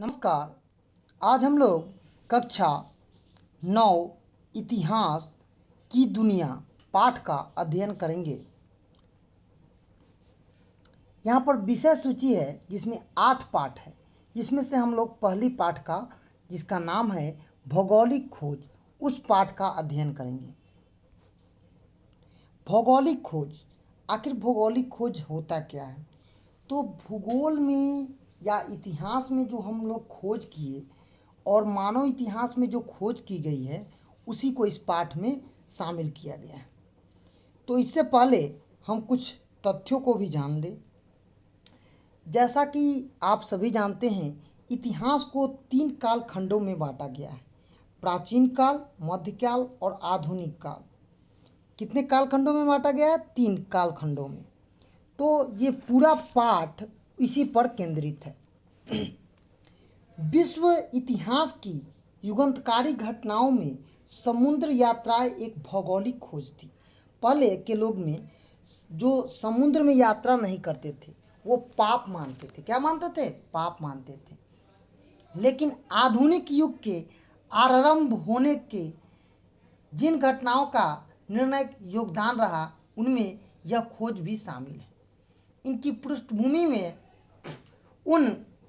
नमस्कार। आज हम लोग कक्षा 9 इतिहास की दुनिया पाठ का अध्ययन करेंगे। यहाँ पर विषय सूची है जिसमें 8 पाठ है, जिसमें से हम लोग पहली पाठ का, जिसका नाम है भौगोलिक खोज, उस पाठ का अध्ययन करेंगे। भौगोलिक खोज, आखिर भौगोलिक खोज होता क्या है? तो भूगोल में या इतिहास में जो हम लोग खोज किए और मानव इतिहास में जो खोज की गई है, उसी को इस पाठ में शामिल किया गया है। तो इससे पहले हम कुछ तथ्यों को भी जान लें। जैसा कि आप सभी जानते हैं, इतिहास को 3 काल खंडों में बांटा गया है: प्राचीन काल, मध्यकाल और आधुनिक काल। कितने काल खंडों में बांटा गया है? 3 काल खंडों में। तो ये पूरा पाठ इसी पर केंद्रित है। विश्व इतिहास की युगांतकारी घटनाओं में समुद्र यात्राएं एक भौगोलिक खोज थी। पहले के लोग में जो समुद्र में यात्रा नहीं करते थे, वो पाप मानते थे। क्या मानते थे? पाप मानते थे। लेकिन आधुनिक युग के आरंभ होने के जिन घटनाओं का निर्णायक योगदान रहा, उनमें यह खोज भी शामिल है। इनकी पृष्ठभूमि में उन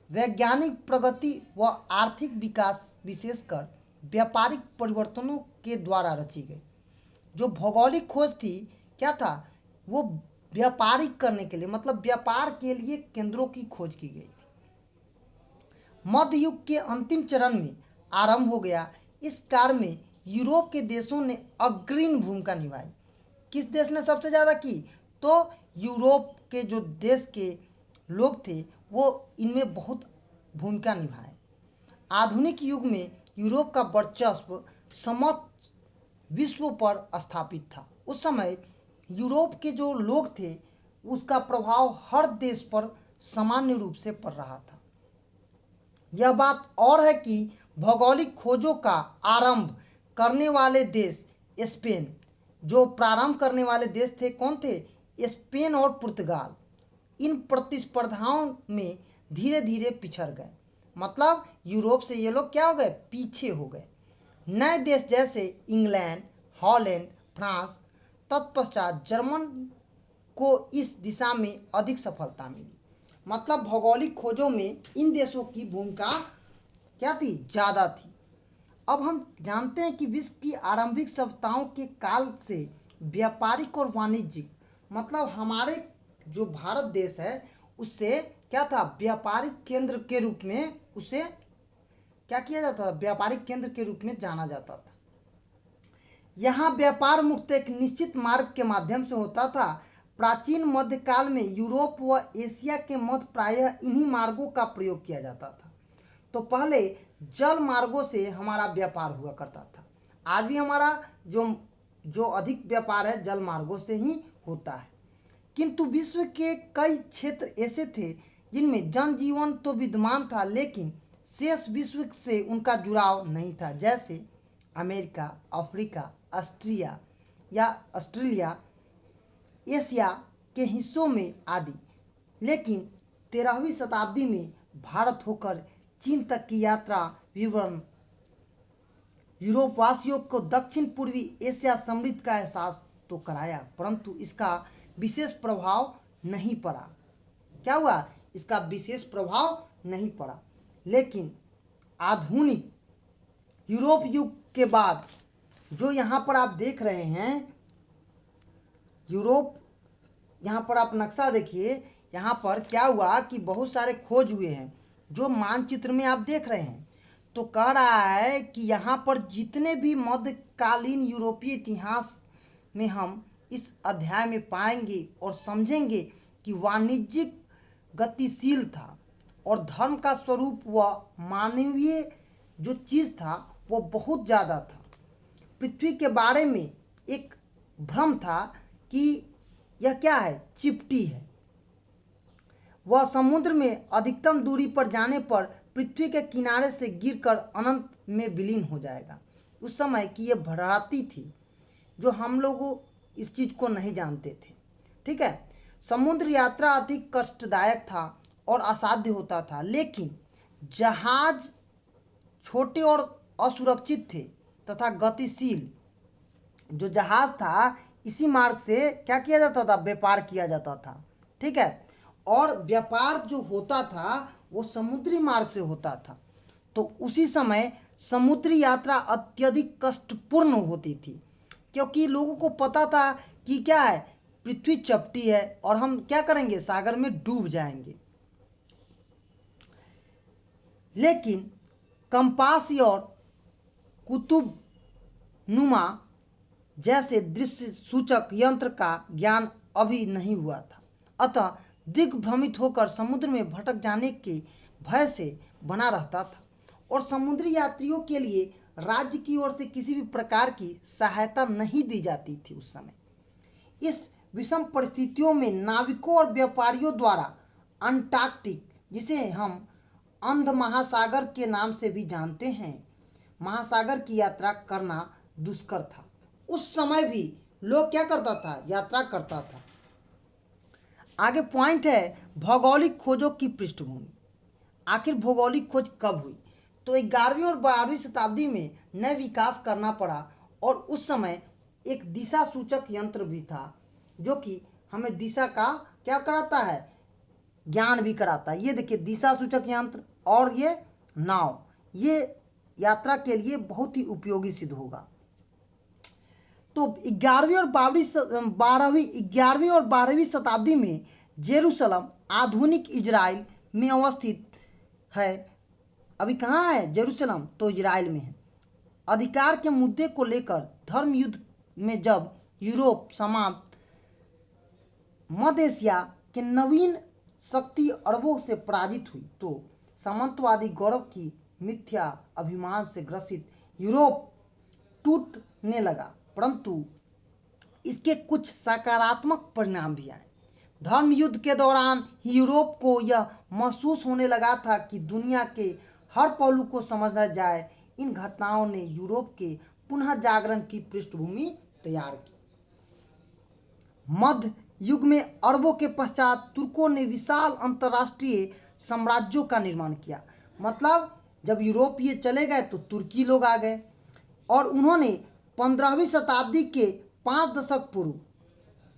वैज्ञानिक प्रगति व आर्थिक विकास, विशेषकर व्यापारिक परिवर्तनों के द्वारा रची गई। जो भौगोलिक खोज थी, क्या था? वो व्यापारिक करने के लिए, मतलब व्यापार के लिए केंद्रों की खोज की गई थी। मध्य युग के अंतिम चरण में आरंभ हो गया। इस कार्य में यूरोप के देशों ने अग्रणी भूमिका निभाई। किस देश ने सबसे ज़्यादा की? तो यूरोप के जो देश के लोग थे, वो इनमें बहुत भूमिका निभाए। आधुनिक युग में यूरोप का वर्चस्व समस्त विश्व पर स्थापित था। उस समय यूरोप के जो लोग थे, उसका प्रभाव हर देश पर सामान्य रूप से पड़ रहा था। यह बात और है कि भौगोलिक खोजों का आरंभ करने वाले देश स्पेन, जो प्रारंभ करने वाले देश थे, कौन थे? स्पेन और पुर्तगाल। इन प्रतिस्पर्धाओं में धीरे धीरे पिछड़ गए। मतलब यूरोप से ये लोग क्या हो गए? पीछे हो गए। नए देश जैसे इंग्लैंड, हॉलैंड, फ्रांस, तत्पश्चात जर्मन को इस दिशा में अधिक सफलता मिली। मतलब भौगोलिक खोजों में इन देशों की भूमिका क्या थी? ज़्यादा थी। अब हम जानते हैं कि विश्व की आरंभिक सभ्यताओं के काल से व्यापारिक और वाणिज्यिक, मतलब हमारे जो भारत देश है, उससे क्या था? व्यापारिक केंद्र के रूप में उसे क्या किया जाता था? व्यापारिक केंद्र के रूप में जाना जाता था। यहाँ व्यापार मुक्त एक निश्चित मार्ग के माध्यम से होता था। प्राचीन मध्यकाल में यूरोप व एशिया के मध्य प्रायः इन्हीं मार्गों का प्रयोग किया जाता था। तो पहले जल मार्गों से हमारा व्यापार हुआ करता था। आज भी हमारा जो अधिक व्यापार है, जल मार्गों से ही होता है। किंतु विश्व के कई क्षेत्र ऐसे थे जिनमें जनजीवन तो विद्यमान था, लेकिन शेष विश्व से उनका जुड़ाव नहीं था। जैसे अमेरिका, अफ्रीका, ऑस्ट्रेलिया, एशिया के हिस्सों में आदि। लेकिन 13वीं शताब्दी में भारत होकर चीन तक की यात्रा विवरण यूरोपवासियों को दक्षिण पूर्वी एशिया समृद्ध का एहसास तो कराया, परंतु इसका विशेष प्रभाव नहीं पड़ा। क्या हुआ? इसका विशेष प्रभाव नहीं पड़ा। लेकिन आधुनिक यूरोप युग के बाद जो यहाँ पर आप देख रहे हैं, यूरोप, यहाँ पर आप नक्शा देखिए। यहाँ पर क्या हुआ कि बहुत सारे खोज हुए हैं, जो मानचित्र में आप देख रहे हैं। तो कह रहा है कि यहाँ पर जितने भी मध्यकालीन यूरोपीय इतिहास में हम इस अध्याय में पाएंगे और समझेंगे कि वाणिज्यिक गतिशील था और धर्म का स्वरूप व मानवीय जो चीज़ था वो बहुत ज़्यादा था। पृथ्वी के बारे में एक भ्रम था कि यह क्या है? चिपटी है। वह समुद्र में अधिकतम दूरी पर जाने पर पृथ्वी के किनारे से गिरकर अनंत में विलीन हो जाएगा। उस समय की यह भ्रांति थी, जो हम लोग इस चीज़ को नहीं जानते थे। ठीक है। समुद्र यात्रा अधिक कष्टदायक था और असाध्य होता था, लेकिन जहाज छोटे और असुरक्षित थे तथा गतिशील जो जहाज था, इसी मार्ग से क्या किया जाता था, व्यापार किया जाता था। ठीक है, और व्यापार जो होता था वो समुद्री मार्ग से होता था। तो उसी समय समुद्री यात्रा अत्यधिक कष्टपूर्ण होती थी, क्योंकि लोगों को पता था कि क्या है, पृथ्वी चपटी है और हम क्या करेंगे, सागर में डूब जाएंगे। लेकिन कंपास और कुतुब नुमा जैसे दृश्य सूचक यंत्र का ज्ञान अभी नहीं हुआ था, अतः दिग्भ्रमित होकर समुद्र में भटक जाने के भय से बना रहता था और समुद्री यात्रियों के लिए राज्य की ओर से किसी भी प्रकार की सहायता नहीं दी जाती थी उस समय। इस विषम परिस्थितियों में नाविकों और व्यापारियों द्वारा अंटार्कटिक, जिसे हम अंध महासागर के नाम से भी जानते हैं, महासागर की यात्रा करना दुष्कर था। उस समय भी लोग क्या करता था, यात्रा करता था। आगे पॉइंट है भौगोलिक खोजों की पृष्ठभूमि। आखिर भौगोलिक खोज कब हुई? तो 11वीं और 12वीं शताब्दी में नए विकास करना पड़ा और उस समय एक दिशा सूचक यंत्र भी था जो कि हमें दिशा का क्या कराता है, ज्ञान भी कराता है। ये देखिए दिशा सूचक यंत्र और ये नाव, ये यात्रा के लिए बहुत ही उपयोगी सिद्ध होगा। तो 11वीं और 12वीं शताब्दी में जेरूसलम आधुनिक इजराइल में अवस्थित है। अभी कहाँ है जेरूसलम? तो इजराइल में है। अधिकार के मुद्दे को लेकर धर्म युद्ध में जब यूरोप समाप्त मध्य एशिया के नवीन शक्ति अरबों से पराजित हुई तो सामंतवादी गौरव की मिथ्या अभिमान से ग्रसित यूरोप टूटने लगा, परंतु इसके कुछ सकारात्मक परिणाम भी आए। धर्म युद्ध के दौरान यूरोप को यह महसूस होने लगा था कि दुनिया के हर पहलू को समझा जाए। इन घटनाओं ने यूरोप के पुनः जागरण की पृष्ठभूमि तैयार की। मध्य युग में अरबों के पश्चात तुर्कों ने विशाल अंतर्राष्ट्रीय साम्राज्यों का निर्माण किया। मतलब जब यूरोपीय चले गए तो तुर्की लोग आ गए और उन्होंने 15वीं शताब्दी के 5 दशक पूर्व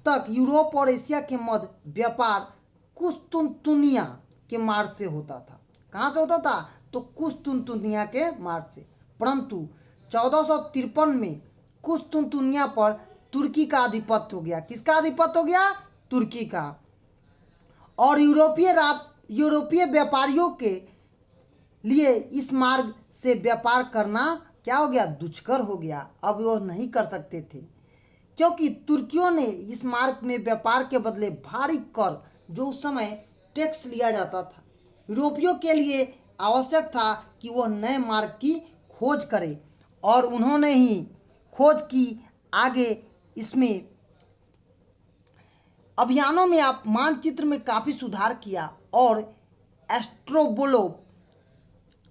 तक यूरोप और एशिया के मध्य व्यापार कुस्तुनतुनिया के मार्ग से होता था। कहाँ से होता था? तो कुस्तुनतुनिया के मार्ग से। परंतु 1453 में कुस्तुनतुनिया पर तुर्की का आधिपत्य हो गया। किसका आधिपत्य हो गया? तुर्की का। और यूरोपीय व्यापारियों के लिए इस मार्ग से व्यापार करना क्या हो गया? दुष्कर हो गया। अब वो नहीं कर सकते थे, क्योंकि तुर्कियों ने इस मार्ग में व्यापार के बदले भारी कर, जो उस समय टैक्स लिया जाता था, यूरोपियों के लिए आवश्यक था कि वह नए मार्ग की खोज करें और उन्होंने ही खोज की। आगे इसमें अभियानों में आप मानचित्र में काफ़ी सुधार किया और एस्ट्रोबोलो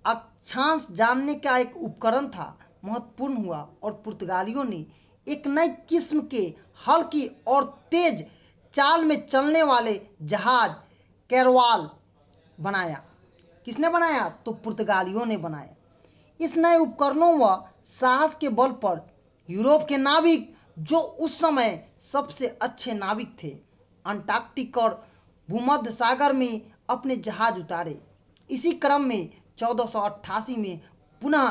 अक्षांश जानने का एक उपकरण था, महत्वपूर्ण हुआ और पुर्तगालियों ने एक नई किस्म के हल्की और तेज चाल में चलने वाले जहाज कैरवाल बनाया। किसने बनाया? तो पुर्तगालियों ने बनाया। इस नए उपकरणों व साहस के बल पर यूरोप के नाविक, जो उस समय सबसे अच्छे नाविक थे, अंटार्कटिक और भूमध्य सागर में अपने जहाज उतारे। इसी क्रम में 1488 में पुनः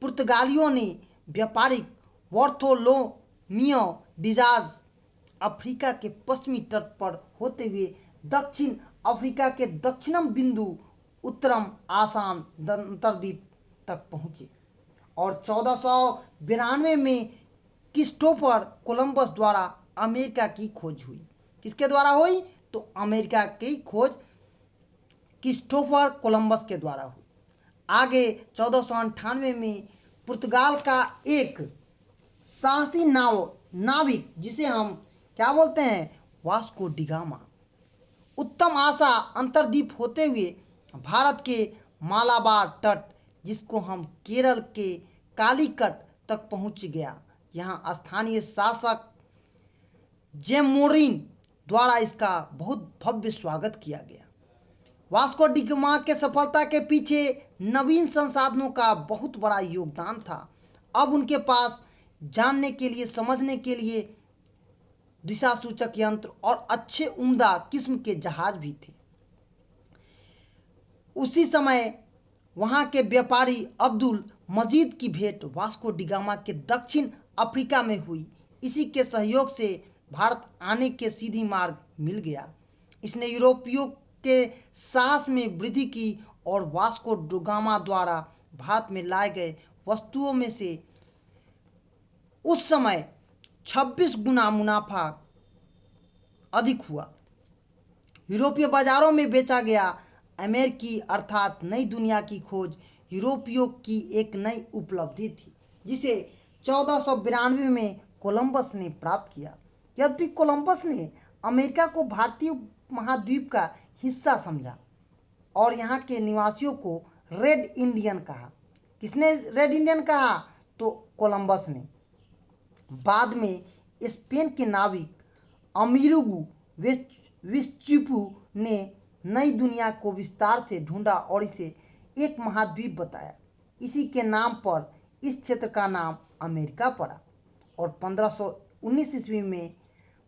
पुर्तगालियों ने व्यापारिक बार्थोलोमियो डिजाज अफ्रीका के पश्चिमी तट पर होते हुए दक्षिण अफ्रीका के दक्षिणम बिंदु उत्तरम आसाम अंतरद्वीप तक पहुँचे और 1492 में क्रिस्टोफर कोलंबस द्वारा अमेरिका की खोज हुई। किसके द्वारा हुई? तो अमेरिका की खोज क्रिस्टोफर कोलंबस के द्वारा हुई। आगे 1498 में पुर्तगाल का एक साहसी नाविक, जिसे हम क्या बोलते हैं? वास्को डिगामा, उत्तम आशा अंतरद्वीप होते हुए भारत के मालाबार तट, जिसको हम केरल के कालीकट तक पहुंच गया। यहाँ स्थानीय शासक जेमोरिन द्वारा इसका बहुत भव्य स्वागत किया गया। वास्को डी गामा के सफलता के पीछे नवीन संसाधनों का बहुत बड़ा योगदान था। अब उनके पास जानने के लिए, समझने के लिए दिशा सूचक यंत्र और अच्छे उम्दा किस्म के जहाज भी थे। उसी समय वहाँ के व्यापारी अब्दुल मजीद की भेंट वास्को डी गामा के दक्षिण अफ्रीका में हुई। इसी के सहयोग से भारत आने के सीधी मार्ग मिल गया। इसने यूरोपियों के साहस में वृद्धि की और वास्को डी गामा द्वारा भारत में लाए गए वस्तुओं में से उस समय 26 गुना मुनाफा अधिक हुआ। यूरोपीय बाजारों में बेचा गया। अमेरिकी अर्थात नई दुनिया की खोज यूरोपियों की एक नई उपलब्धि थी, जिसे 1492 में कोलंबस ने प्राप्त किया। यद्यपि कोलंबस ने अमेरिका को भारतीय महाद्वीप का हिस्सा समझा और यहाँ के निवासियों को रेड इंडियन कहा। किसने रेड इंडियन कहा? तो कोलंबस ने। बाद में स्पेन के नाविक अमीरुगु वेस्पुची ने नई दुनिया को विस्तार से ढूंढा और इसे एक महाद्वीप बताया। इसी के नाम पर इस क्षेत्र का नाम अमेरिका पड़ा और 1519 ईस्वी में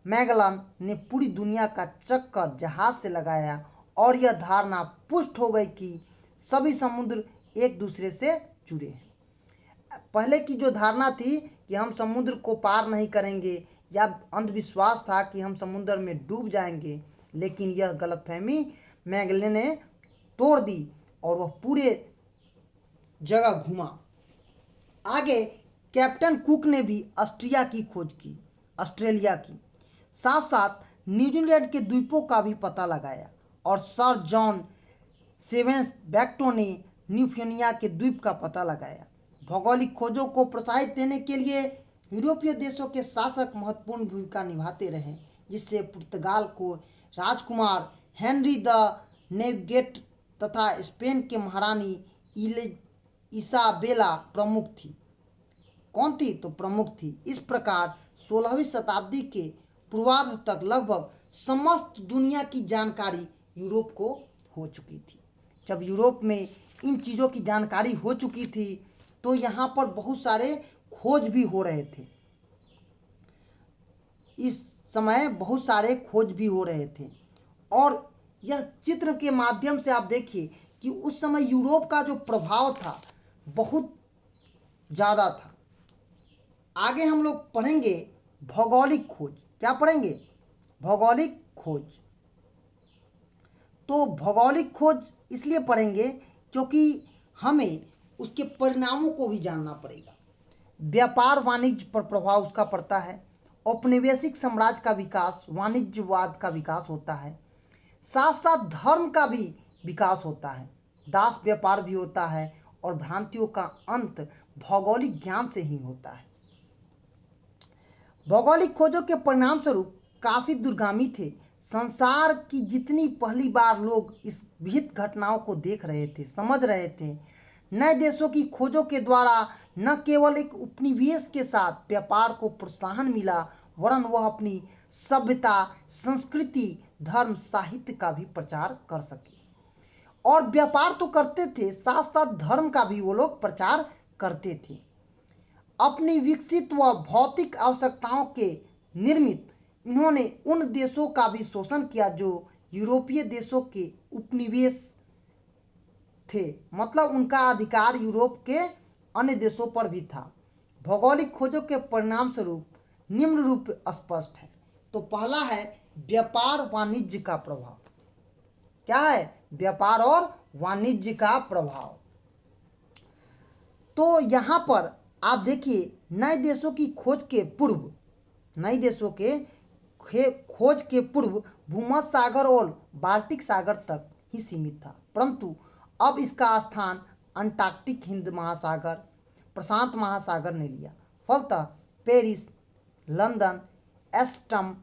मैगलन ने पूरी दुनिया का चक्कर जहाज से लगाया और यह धारणा पुष्ट हो गई कि सभी समुद्र एक दूसरे से जुड़े हैं। पहले की जो धारणा थी कि हम समुद्र को पार नहीं करेंगे या अंधविश्वास था कि हम समुद्र में डूब जाएंगे, लेकिन यह गलतफहमी मैगलन ने तोड़ दी और वह पूरे जगह घूमा। आगे कैप्टन कुक ने भी ऑस्ट्रेलिया की साथ साथ न्यूजीलैंड के द्वीपों का भी पता लगाया और सर जॉन सेवेंस बैक्टो ने न्यूफिनिया के द्वीप का पता लगाया। भौगोलिक खोजों को प्रोत्साहित देने के लिए यूरोपीय देशों के शासक महत्वपूर्ण भूमिका निभाते रहे, जिससे पुर्तगाल को राजकुमार हेनरी द नेविगेट तथा स्पेन के महारानी इसाबेला प्रमुख थी। कौन थी? तो प्रमुख थी। इस प्रकार 16वीं शताब्दी के पूर्वार्ध तक लगभग समस्त दुनिया की जानकारी यूरोप को हो चुकी थी। जब यूरोप में इन चीज़ों की जानकारी हो चुकी थी तो यहाँ पर बहुत सारे खोज भी हो रहे थे। इस समय बहुत सारे खोज भी हो रहे थे और यह चित्र के माध्यम से आप देखिए कि उस समय यूरोप का जो प्रभाव था बहुत ज़्यादा था। आगे हम लोग पढ़ेंगे भौगोलिक खोज। क्या पढ़ेंगे? भौगोलिक खोज। तो भौगोलिक खोज इसलिए पढ़ेंगे क्योंकि हमें उसके परिणामों को भी जानना पड़ेगा। व्यापार वाणिज्य पर प्रभाव उसका पड़ता है। औपनिवेशिक साम्राज्य का विकास, वाणिज्यवाद का विकास होता है। साथ साथ धर्म का भी विकास होता है। दास व्यापार भी होता है और भ्रांतियों का अंत भौगोलिक ज्ञान से ही होता है। भौगोलिक खोजों के परिणाम स्वरूप काफ़ी दूरगामी थे। संसार की जितनी पहली बार लोग इस विहित घटनाओं को देख रहे थे, समझ रहे थे, नए देशों की खोजों के द्वारा न केवल एक उपनिवेश के साथ व्यापार को प्रोत्साहन मिला, वरन वह अपनी सभ्यता, संस्कृति, धर्म, साहित्य का भी प्रचार कर सके। और व्यापार तो करते थे, साथ साथ धर्म का भी वो लोग प्रचार करते थे। अपनी विकसित व भौतिक आवश्यकताओं के निर्मित इन्होंने उन देशों का भी शोषण किया जो यूरोपीय देशों के उपनिवेश थे, मतलब उनका अधिकार यूरोप के अन्य देशों पर भी था। भौगोलिक खोजों के परिणाम स्वरूप निम्न रूप स्पष्ट है। तो पहला है व्यापार वाणिज्य का प्रभाव। क्या है? व्यापार और वाणिज्य का प्रभाव। तो यहाँ पर आप देखिए नए देशों की खोज के पूर्व, नए देशों के खोज के पूर्व भूमध्य सागर और बाल्टिक सागर तक ही सीमित था, परंतु अब इसका स्थान अंटार्कटिक, हिंद महासागर, प्रशांत महासागर ने लिया। फलतः पेरिस, लंदन, एस्टम,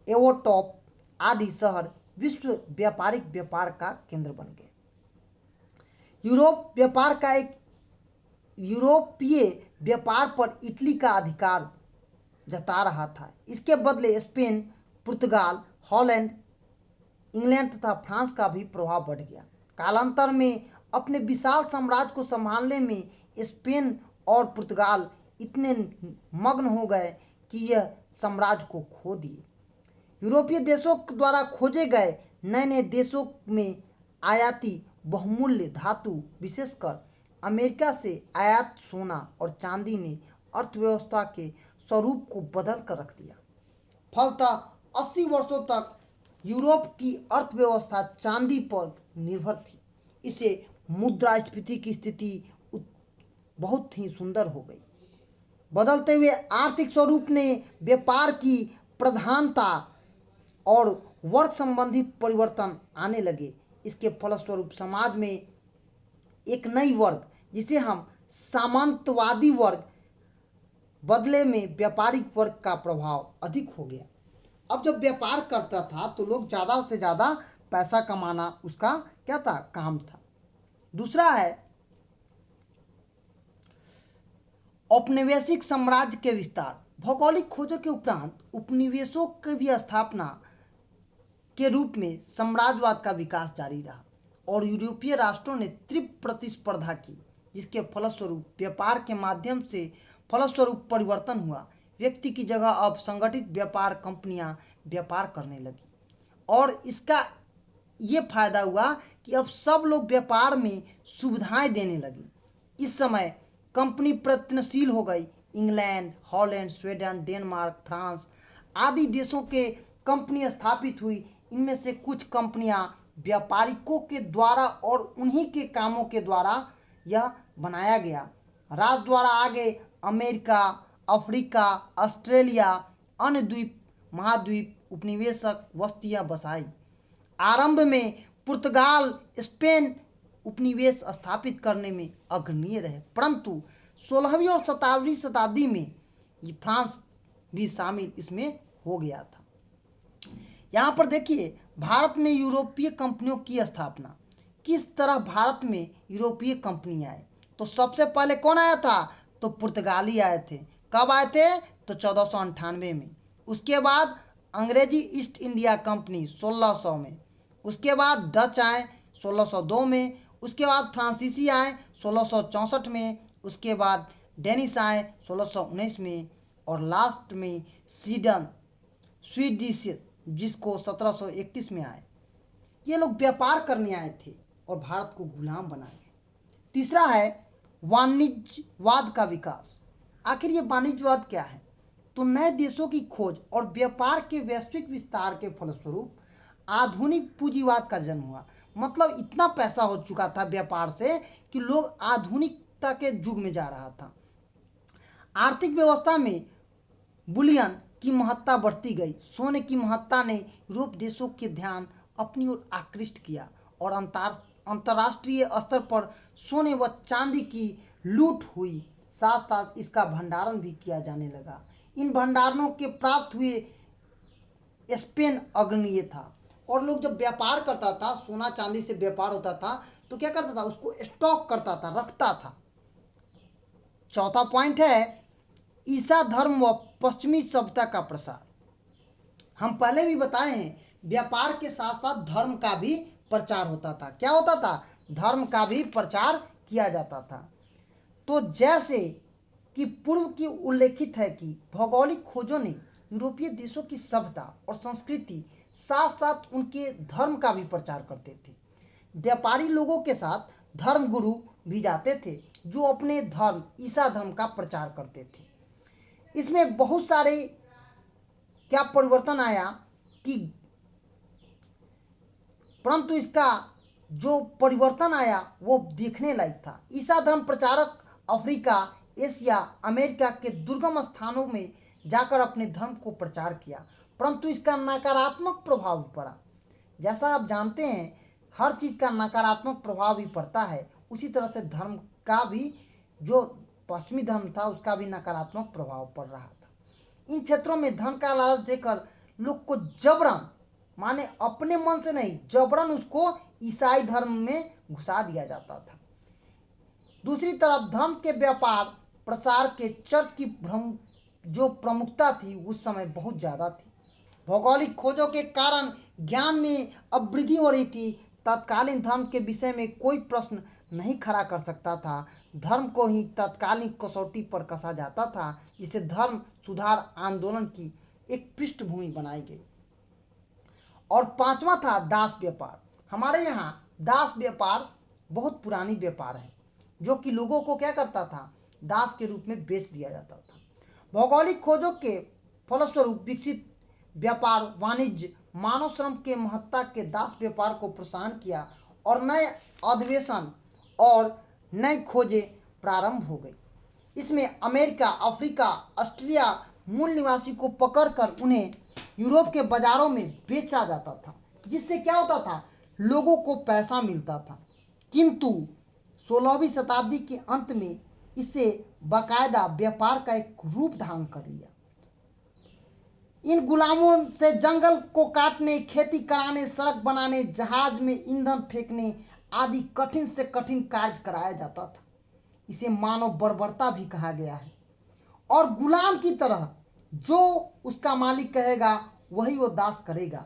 एवोटॉप आदि शहर विश्व व्यापारिक व्यापार का केंद्र बन गए। यूरोपीय व्यापार पर इटली का अधिकार जता रहा था। इसके बदले स्पेन, पुर्तगाल, हॉलैंड इंग्लैंड तथा फ्रांस का भी प्रभाव बढ़ गया। कालांतर में अपने विशाल साम्राज्य को संभालने में स्पेन और पुर्तगाल इतने मग्न हो गए कि यह साम्राज्य को खो दिए। यूरोपीय देशों द्वारा खोजे गए नए नए देशों में आयाती बहुमूल्य धातु, विशेषकर अमेरिका से आयात सोना और चांदी ने अर्थव्यवस्था के स्वरूप को बदल कर रख दिया। फलतः 80 वर्षों तक यूरोप की अर्थव्यवस्था चांदी पर निर्भर थी। इसे मुद्रास्फीति की स्थिति बहुत ही सुंदर हो गई। बदलते हुए आर्थिक स्वरूप ने व्यापार की प्रधानता और वर्ग संबंधी परिवर्तन आने लगे। इसके फलस्वरूप समाज में एक नई वर्ग, जिसे हम सामंतवादी वर्ग, बदले में व्यापारिक वर्ग का प्रभाव अधिक हो गया। अब जब व्यापार करता था तो लोग ज़्यादा से ज़्यादा पैसा कमाना उसका क्या था, काम था। दूसरा है औपनिवेशिक साम्राज्य के विस्तार। भौगोलिक खोजों के उपरांत उपनिवेशों की भी स्थापना के रूप में साम्राज्यवाद का विकास जारी रहा और यूरोपीय राष्ट्रों ने तीव्र प्रतिस्पर्धा की, जिसके फलस्वरूप व्यापार के माध्यम से फलस्वरूप परिवर्तन हुआ। व्यक्ति की जगह अब संगठित व्यापार कंपनियां व्यापार करने लगी और इसका ये फायदा हुआ कि अब सब लोग व्यापार में सुविधाएं देने लगी। इस समय कंपनी प्रयत्नशील हो गई। England, Holland, Sweden, Denmark, France आदि देशों के कंपनी स्थापित हुई। इनमें से कुछ कंपनियां व्यापारिकों के द्वारा और उन्हीं के कामों के द्वारा यह बनाया गया। राज द्वारा आगे अमेरिका, अफ्रीका, ऑस्ट्रेलिया, अन्य द्वीप महाद्वीप उपनिवेशक बस्तियां बसाई। आरंभ में पुर्तगाल, स्पेन उपनिवेश स्थापित करने में अग्रणीय रहे, परंतु 16वीं और 17वीं शताब्दी में फ्रांस भी शामिल इसमें हो गया था। यहाँ पर देखिए भारत में यूरोपीय कंपनियों की स्थापना। किस तरह भारत में यूरोपीय कंपनी आए, तो सबसे पहले कौन आया था, तो पुर्तगाली आए थे। कब आए थे, तो 1498 में। उसके बाद अंग्रेजी ईस्ट इंडिया कंपनी 1600 में। उसके बाद डच आए 1602 में। उसके बाद फ्रांसीसी आए 1664 में। उसके बाद डेनिश आए 1619 में और लास्ट में स्वीडिश जिसको 1731 में आए। ये लोग व्यापार करने आए थे और भारत को गुलाम बना गए। तीसरा है वाणिज्यवाद का विकास। आखिर ये वाणिज्यवाद क्या है, तो नए देशों की खोज और व्यापार के वैश्विक विस्तार के फलस्वरूप आधुनिक पूंजीवाद का जन्म हुआ। मतलब इतना पैसा हो चुका था व्यापार से कि लोग आधुनिकता के युग में जा रहा था। आर्थिक व्यवस्था में बुलियन की महत्ता बढ़ती गई। सोने की महत्ता ने यूरोप देशों के ध्यान अपनी ओर आकृष्ट किया और अंतर्राष्ट्रीय स्तर पर सोने व चांदी की लूट हुई। साथ साथ इसका भंडारण भी किया जाने लगा। इन भंडारणों के प्राप्त हुए स्पेन अग्रणीय था और लोग जब व्यापार करता था, सोना चांदी से व्यापार होता था, तो क्या करता था, उसको स्टॉक करता था, रखता था। चौथा पॉइंट है ईसा धर्म व पश्चिमी सभ्यता का प्रसार। हम पहले भी बताए हैं व्यापार के साथ साथ धर्म का भी प्रचार होता था। क्या होता था, धर्म का भी प्रचार किया जाता था। तो जैसे कि पूर्व की उल्लेखित है कि भौगोलिक खोजों ने यूरोपीय देशों की सभ्यता और संस्कृति साथ साथ उनके धर्म का भी प्रचार करते थे। व्यापारी लोगों के साथ धर्म गुरु भी जाते थे जो अपने धर्म ईसा धर्म का प्रचार करते थे। इसमें बहुत सारे क्या परिवर्तन आया कि परंतु इसका जो परिवर्तन आया वो देखने लायक था। ईसा धर्म प्रचारक अफ्रीका, एशिया, अमेरिका के दुर्गम स्थानों में जाकर अपने धर्म को प्रचार किया, परंतु इसका नकारात्मक प्रभाव भी पड़ा। जैसा आप जानते हैं हर चीज़ का नकारात्मक प्रभाव भी पड़ता है, उसी तरह से धर्म का भी, जो पश्चिमी धर्म था उसका भी नकारात्मक प्रभाव पड़ रहा था। इन क्षेत्रों में धन का लालच देकर लोग को जबरन, माने अपने मन से नहीं, जबरन उसको ईसाई धर्म में घुसा दिया जाता था। दूसरी तरफ धर्म के व्यापार प्रसार के चर्च की जो प्रमुखता थी उस समय बहुत ज़्यादा थी। भौगोलिक खोजों के कारण ज्ञान में अब वृद्धि हो रही थी। तत्कालीन धर्म के विषय में कोई प्रश्न नहीं खड़ा कर सकता था। धर्म को ही तत्कालीन कसौटी पर कसा जाता था, जिसे धर्म सुधार आंदोलन की एक पृष्ठभूमि बनाई गई। और पांचवा था दास व्यापार। हमारे यहाँ दास व्यापार बहुत पुरानी व्यापार है, जो कि लोगों को क्या करता था, दास के रूप में बेच दिया जाता था। भौगोलिक खोजों के फलस्वरूप विकसित व्यापार वाणिज्य मानव श्रम के महत्ता के दास व्यापार को प्रोत्साहन किया और नए अधिवेशन और नई खोजें प्रारंभ हो गई। इसमें अमेरिका, अफ्रीका, ऑस्ट्रेलिया मूल निवासी को पकड़कर उन्हें यूरोप के बाजारों में बेचा जाता था, जिससे क्या होता था, लोगों को पैसा मिलता था। किंतु 16वीं शताब्दी के अंत में इससे बाकायदा व्यापार का एक रूप धारण कर लिया। इन गुलामों से जंगल को काटने, खेती कराने, सड़क बनाने, जहाज में ईंधन फेंकने आदि कठिन से कठिन कार्य कराया जाता था। इसे मानव बर्बरता भी कहा गया है। और गुलाम की तरह जो उसका मालिक कहेगा वही वो दास करेगा।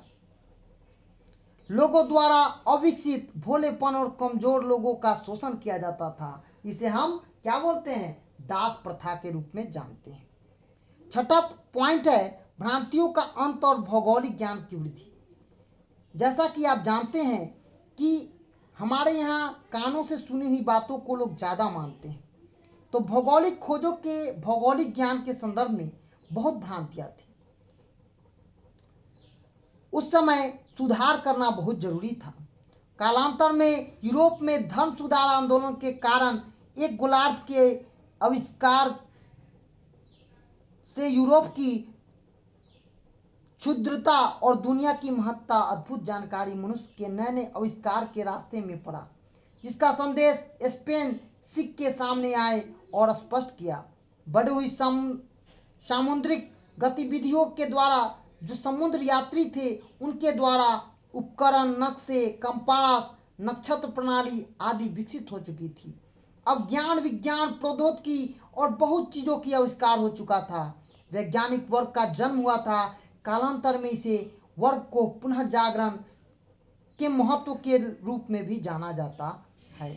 लोगों द्वारा अविकसित, भोलेपन और कमजोर लोगों का शोषण किया जाता था। इसे हम क्या बोलते हैं, दास प्रथा के रूप में जानते हैं। छठा पॉइंट है भ्रांतियों का अंत और भौगोलिक ज्ञान की वृद्धि। जैसा कि आप जानते हैं कि हमारे यहाँ कानों से सुनी हुई बातों को लोग ज़्यादा मानते हैं, तो भौगोलिक खोजों के भौगोलिक ज्ञान के संदर्भ में बहुत भ्रांतियाँ थी। उस समय सुधार करना बहुत जरूरी था। कालांतर में यूरोप में धर्म सुधार आंदोलन के कारण एक गोलार्ध के आविष्कार से यूरोप की क्षुद्रता और दुनिया की महत्ता अद्भुत जानकारी मनुष्य के नए नए आविष्कार के रास्ते में पड़ा, जिसका संदेश स्पेन सीख के सामने आए और स्पष्ट किया। बढ़ी हुई सामुद्रिक गतिविधियों के द्वारा जो समुद्र यात्री थे उनके द्वारा उपकरण, नक्शे, कंपास, नक्षत्र प्रणाली आदि विकसित हो चुकी थी। अब ज्ञान, विज्ञान, प्रौद्योगिकी और बहुत चीज़ों की आविष्कार हो चुका था। वैज्ञानिक वर्ग का जन्म हुआ था। कालांतर में इसे वर्ग को पुनः जागरण के महत्व के रूप में भी जाना जाता है।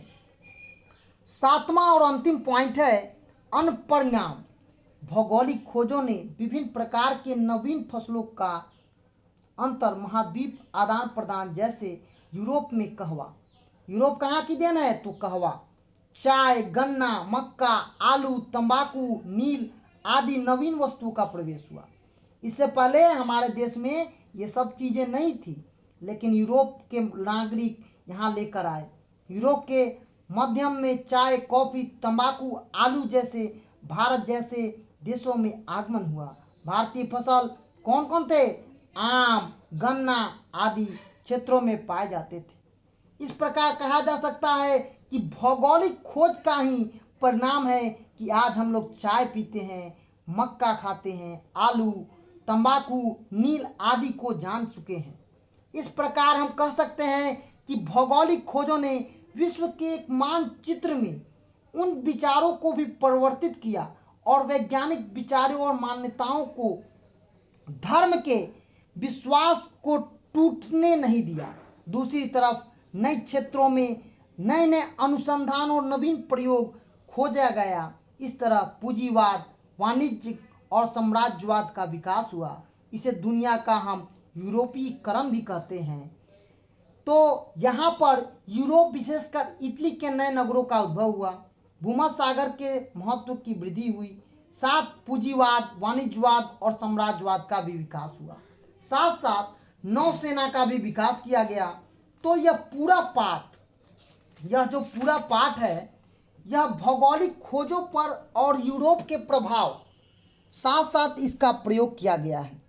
सातवां और अंतिम पॉइंट है अनुपरिणाम। भौगोलिक खोजों ने विभिन्न प्रकार के नवीन फसलों का अंतर महाद्वीप आदान प्रदान, जैसे यूरोप में कहवा, यूरोप कहाँ की देन है, तो कहवा, चाय, गन्ना, मक्का, आलू, तंबाकू, नील आदि नवीन वस्तुओं का प्रवेश हुआ। इससे पहले हमारे देश में ये सब चीज़ें नहीं थी, लेकिन यूरोप के नागरिक यहाँ लेकर आए। यूरोप के मध्यम में चाय, कॉफ़ी, तंबाकू, आलू जैसे भारत जैसे देशों में आगमन हुआ। भारतीय फसल कौन कौन थे, आम, गन्ना आदि क्षेत्रों में पाए जाते थे। इस प्रकार कहा जा सकता है कि भौगोलिक खोज का ही परिणाम है कि आज हम लोग चाय पीते हैं, मक्का खाते हैं, आलू, तंबाकू, नील आदि को जान चुके हैं। इस प्रकार हम कह सकते हैं कि भौगोलिक खोजों ने विश्व के एक मानचित्र में उन विचारों को भी परिवर्तित किया और वैज्ञानिक विचारों और मान्यताओं को, धर्म के विश्वास को टूटने नहीं दिया। दूसरी तरफ नए क्षेत्रों में नए नए अनुसंधान और नवीन प्रयोग खोजा गया। इस तरह पूंजीवाद, वाणिज्य और साम्राज्यवाद का विकास हुआ। इसे दुनिया का हम यूरोपीकरण भी कहते हैं। तो यहाँ पर यूरोप, विशेषकर इटली के नए नगरों का उद्भव हुआ। भूमध्य सागर के महत्व की वृद्धि हुई। साथ पूंजीवाद, वाणिज्यवाद और साम्राज्यवाद का भी विकास हुआ। साथ साथ नौसेना का भी विकास किया गया। तो यह जो पूरा पाठ है, यह भौगोलिक खोजों पर और यूरोप के प्रभाव, साथ साथ इसका प्रयोग किया गया है।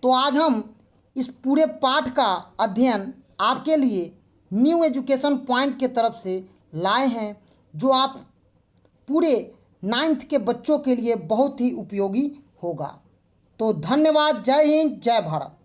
तो आज हम इस पूरे पाठ का अध्ययन आपके लिए न्यू एजुकेशन पॉइंट के तरफ से लाए हैं, जो आप पूरे 9th के बच्चों के लिए बहुत ही उपयोगी होगा। तो धन्यवाद। जय हिंद, जय भारत।